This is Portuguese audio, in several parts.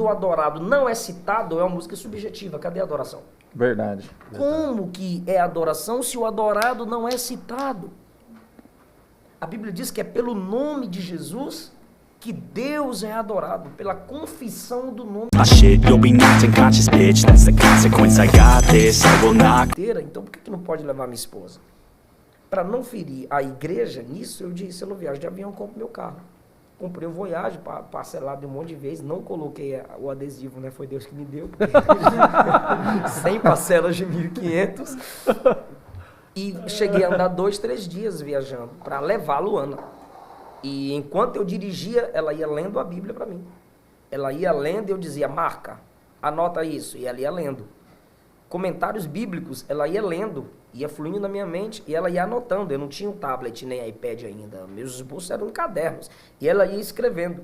o adorado não é citado, é uma música subjetiva. Cadê a adoração? Verdade. Como que é adoração se o adorado não é citado? A Bíblia diz que é pelo nome de Jesus que Deus é adorado, pela confissão do nome. Então por que não pode levar minha esposa? Para não ferir a igreja, nisso eu disse, eu não viajo de avião, eu compro meu carro. Comprei o Voyage, parcelado um monte de vezes, não coloquei o adesivo, né? Foi Deus que me deu. 100 parcelas de 1.500. E cheguei a andar 2, 3 dias viajando para levar a Luana. E enquanto eu dirigia, ela ia lendo a Bíblia para mim. Ela ia lendo e eu dizia, marca, anota isso. E ela ia lendo. Comentários bíblicos, ela ia lendo, ia fluindo na minha mente e ela ia anotando. Eu não tinha um tablet nem iPad ainda, meus esboços eram cadernos. E ela ia escrevendo.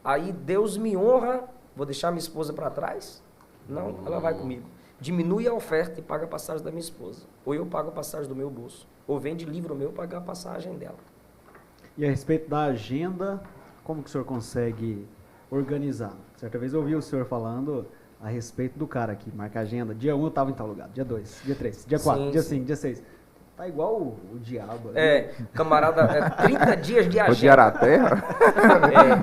Aí Deus me honra, vou deixar minha esposa para trás? Não, ela vai comigo. Diminui a oferta e paga a passagem da minha esposa. Ou eu pago a passagem do meu bolso. Ou vende livro meu, paga a passagem dela. E a respeito da agenda, como que o senhor consegue organizar? Certa vez eu ouvi o senhor falando a respeito do cara aqui, marca a agenda, dia 1 eu estava em tal lugar, dia 2, dia 3, dia 4, sim, dia 5, dia 6. Tá igual o diabo. É, camarada, 30 dias de agenda. Rodear a terra?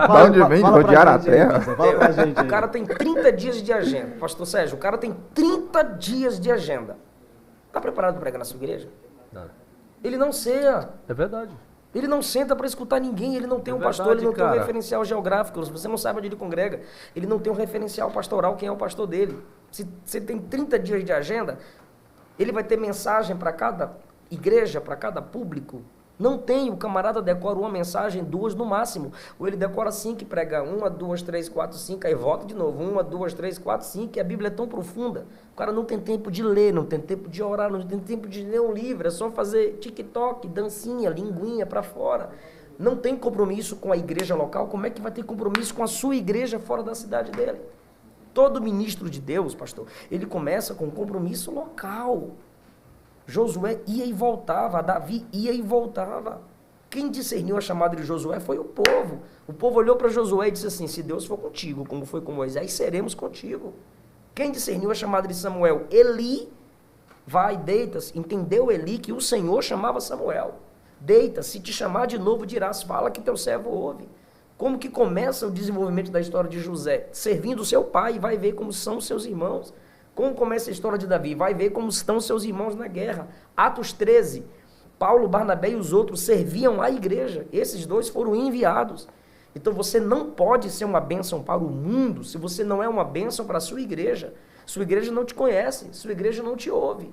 Da onde vem rodear a terra? Fala pra gente aí. O cara tem 30 dias de agenda. Pastor Sérgio, o cara tem 30 dias de agenda. Tá preparado para pregar na sua igreja? Não. Ele não ceia. É verdade. Ele não senta para escutar ninguém, ele não tem um pastor, ele não tem um referencial geográfico, se você não sabe onde ele congrega, ele não tem um referencial pastoral, quem é o pastor dele. Se você tem 30 dias de agenda, ele vai ter mensagem para cada igreja, para cada público. Não tem, o camarada decora uma mensagem, 2 no máximo. Ou ele decora 5 e prega 1, 2, 3, 4, 5, aí volta de novo, 1, 2, 3, 4, 5, e a Bíblia é tão profunda. O cara não tem tempo de ler, não tem tempo de orar, não tem tempo de ler um livro, é só fazer TikTok, dancinha, linguinha para fora. Não tem compromisso com a igreja local, como é que vai ter compromisso com a sua igreja fora da cidade dele? Todo ministro de Deus, pastor, ele começa com um compromisso local. Josué ia e voltava, Davi ia e voltava. Quem discerniu a chamada de Josué foi o povo. O povo olhou para Josué e disse assim, se Deus for contigo, como foi com Moisés, seremos contigo. Quem discerniu a chamada de Samuel? Eli, vai, deita-se. Entendeu Eli que o Senhor chamava Samuel? Deita, se te chamar de novo dirás, fala que teu servo ouve. Como que começa o desenvolvimento da história de José? Servindo o seu pai, vai ver como são seus irmãos. Como começa a história de Davi? Vai ver como estão seus irmãos na guerra. Atos 13, Paulo, Barnabé e os outros serviam a igreja. Esses 2 foram enviados. Então você não pode ser uma bênção para o mundo se você não é uma bênção para a sua igreja. Sua igreja não te conhece, sua igreja não te ouve.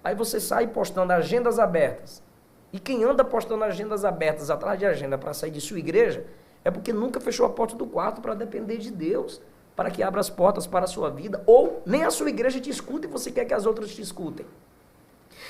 Aí você sai postando agendas abertas. E quem anda postando agendas abertas atrás de agenda para sair de sua igreja é porque nunca fechou a porta do quarto para depender de Deus, para que abra as portas para a sua vida, ou nem a sua igreja te escuta e você quer que as outras te escutem.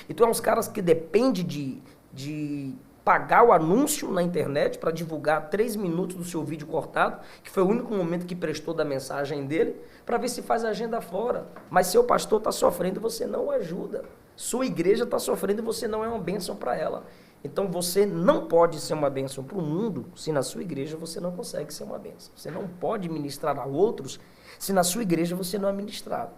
Então é uns caras que dependem de pagar o anúncio na internet para divulgar 3 minutos do seu vídeo cortado, que foi o único momento que prestou da mensagem dele, para ver se faz a agenda fora. Mas seu pastor está sofrendo e você não o ajuda. Sua igreja está sofrendo e você não é uma bênção para ela. Então você não pode ser uma bênção para o mundo se na sua igreja você não consegue ser uma bênção. Você não pode ministrar a outros se na sua igreja você não é ministrado.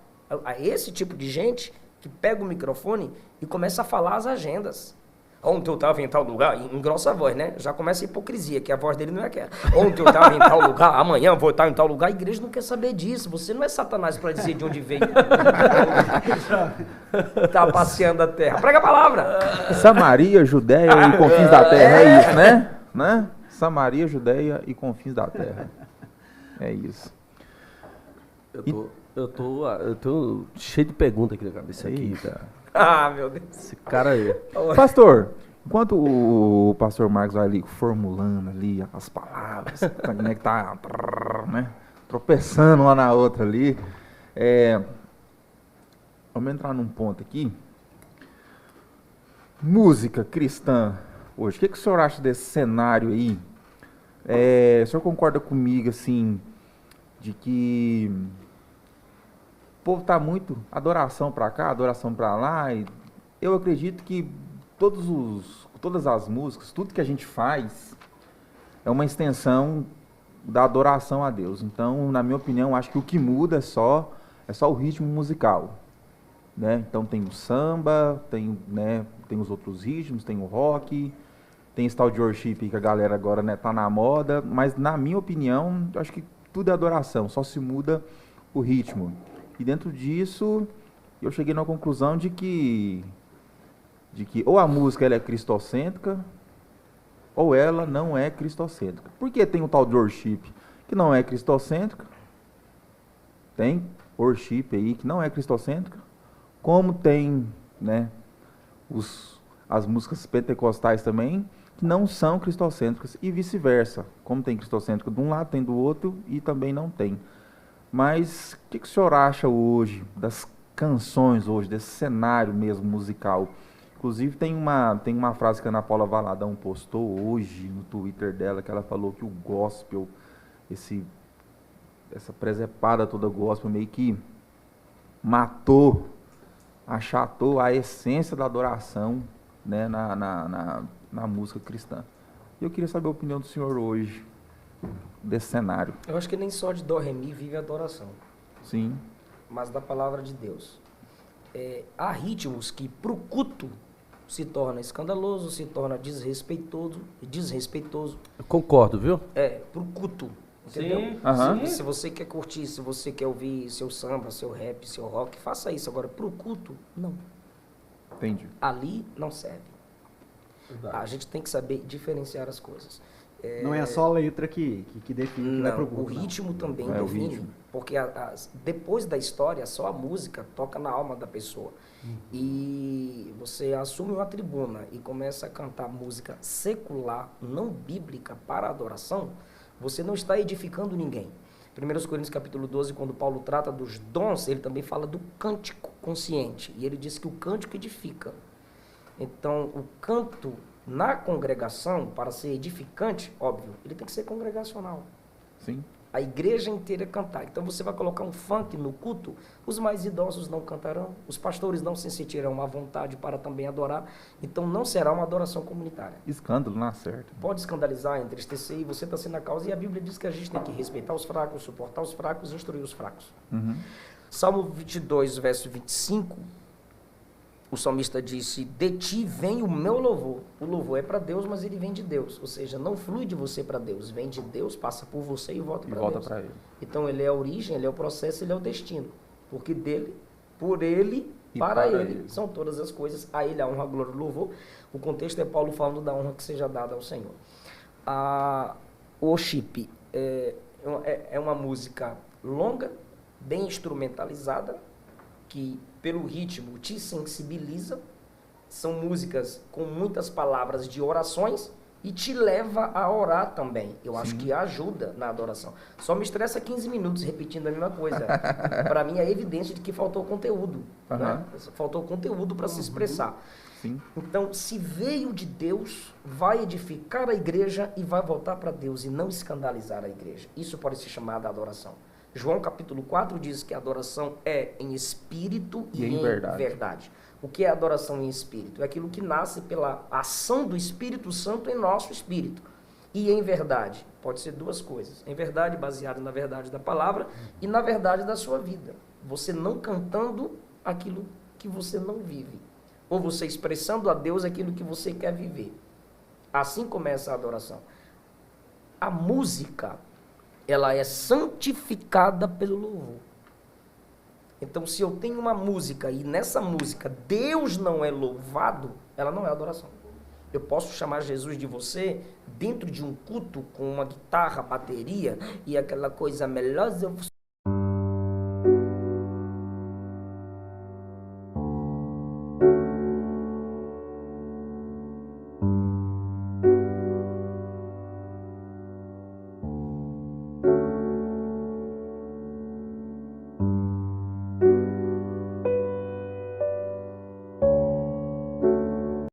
A esse tipo de gente que pega o microfone e começa a falar as agendas. Ontem eu estava em tal lugar, engrossa a voz, né? Já começa a hipocrisia, que a voz dele não é aquela. Ontem eu estava em tal lugar, amanhã eu vou estar em tal lugar. A igreja não quer saber disso. Você não é Satanás para dizer de onde veio. Tá passeando a terra. Prega a palavra. Samaria, Judéia e confins da terra, é isso, né? Samaria, Judéia e confins da terra. É isso. Eu tô cheio de perguntas aqui na cabeça. Eita. Ah, meu Deus. Esse cara aí. Pastor, enquanto o pastor Marcos vai ali formulando ali as palavras, né, que tá, né, tropeçando uma na outra ali, vamos entrar num ponto aqui. Música cristã hoje, o que o senhor acha desse cenário aí? O senhor concorda comigo, assim, de que o povo está muito adoração para cá, adoração para lá, e eu acredito que todas as músicas, tudo que a gente faz é uma extensão da adoração a Deus. Então, na minha opinião, acho que o que muda é só o ritmo musical, né? Então tem o samba, tem, né, tem os outros ritmos, tem o rock, tem esse tal de worship que a galera agora, né, tá na moda, mas na minha opinião, acho que tudo é adoração, só se muda o ritmo. E dentro disso, eu cheguei na conclusão de que ou a música ela é cristocêntrica, ou ela não é cristocêntrica. Por que tem o tal de worship que não é cristocêntrica? Tem worship aí que não é cristocêntrica, como tem, né, as músicas pentecostais também, que não são cristocêntricas, e vice-versa. Como tem cristocêntrica de um lado, tem do outro, e também não tem. Mas o que o senhor acha hoje das canções hoje, desse cenário mesmo musical? Inclusive tem uma frase que a Ana Paula Valadão postou hoje no Twitter dela, que ela falou que o gospel, essa presepada toda gospel meio que matou, achatou a essência da adoração, né, na música cristã. E eu queria saber a opinião do senhor hoje desse cenário. Eu acho que nem só de dó, ré, mi vive a adoração. Sim. Mas da palavra de Deus. Há ritmos que pro culto se torna escandaloso, se torna desrespeitoso. Eu concordo, viu? Pro culto. Entendeu? Sim. Aham. Se você quer curtir, se você quer ouvir seu samba, seu rap, seu rock, faça isso. Agora, pro culto, não. Entendi. Ali não serve. Verdade. A gente tem que saber diferenciar as coisas. Não é só a letra que define que vai pro Não, o culto, não. ritmo também É o define. ritmo. Porque depois da história, só a música toca na alma da pessoa. E você assume uma tribuna e começa a cantar música secular, não bíblica, para adoração, você não está edificando ninguém. 1 Coríntios capítulo 12, quando Paulo trata dos dons, ele também fala do cântico consciente. E ele diz que o cântico edifica. Então, o canto na congregação, para ser edificante, óbvio, ele tem que ser congregacional. Sim. A igreja inteira cantar. Então você vai colocar um funk no culto, os mais idosos não cantarão, os pastores não se sentirão à vontade para também adorar, então não será uma adoração comunitária. Escândalo na certa. Pode escandalizar, entristecer, e você está sendo a causa, e a Bíblia diz que a gente tem que respeitar os fracos, suportar os fracos, instruir os fracos. Uhum. Salmo 22, verso 25, o salmista disse: de ti vem o meu louvor. O louvor é para Deus, mas ele vem de Deus. Ou seja, não flui de você para Deus. Vem de Deus, passa por você e volta para Deus. Para ele. Então ele é a origem, ele é o processo, ele é o destino. Porque dele, por ele, E para para ele, ele. são todas as coisas. A ele a honra, a glória e o louvor. O contexto é Paulo falando da honra que seja dada ao Senhor. O worship é uma música longa, bem instrumentalizada, que pelo ritmo te sensibiliza. São músicas com muitas palavras de orações e te leva a orar também. Eu acho que ajuda na adoração. Só me estressa 15 minutos repetindo a mesma coisa. Para mim é evidência de que faltou conteúdo. Né? Faltou conteúdo para se expressar. Sim. Então, se veio de Deus, vai edificar a igreja e vai voltar para Deus e não escandalizar a igreja. Isso pode ser chamado de adoração. João capítulo 4 diz que a adoração é em espírito e em verdade. O que é adoração em espírito? É aquilo que nasce pela ação do Espírito Santo em nosso espírito. E em verdade, pode ser duas coisas. Em verdade, baseado na verdade da palavra, e na verdade da sua vida. Você não cantando aquilo que você não vive. Ou você expressando a Deus aquilo que você quer viver. Assim começa a adoração. A música, ela é santificada pelo louvor. Então, se eu tenho uma música e nessa música Deus não é louvado, ela não é adoração. Eu posso chamar Jesus de você dentro de um culto com uma guitarra, bateria e aquela coisa melosa.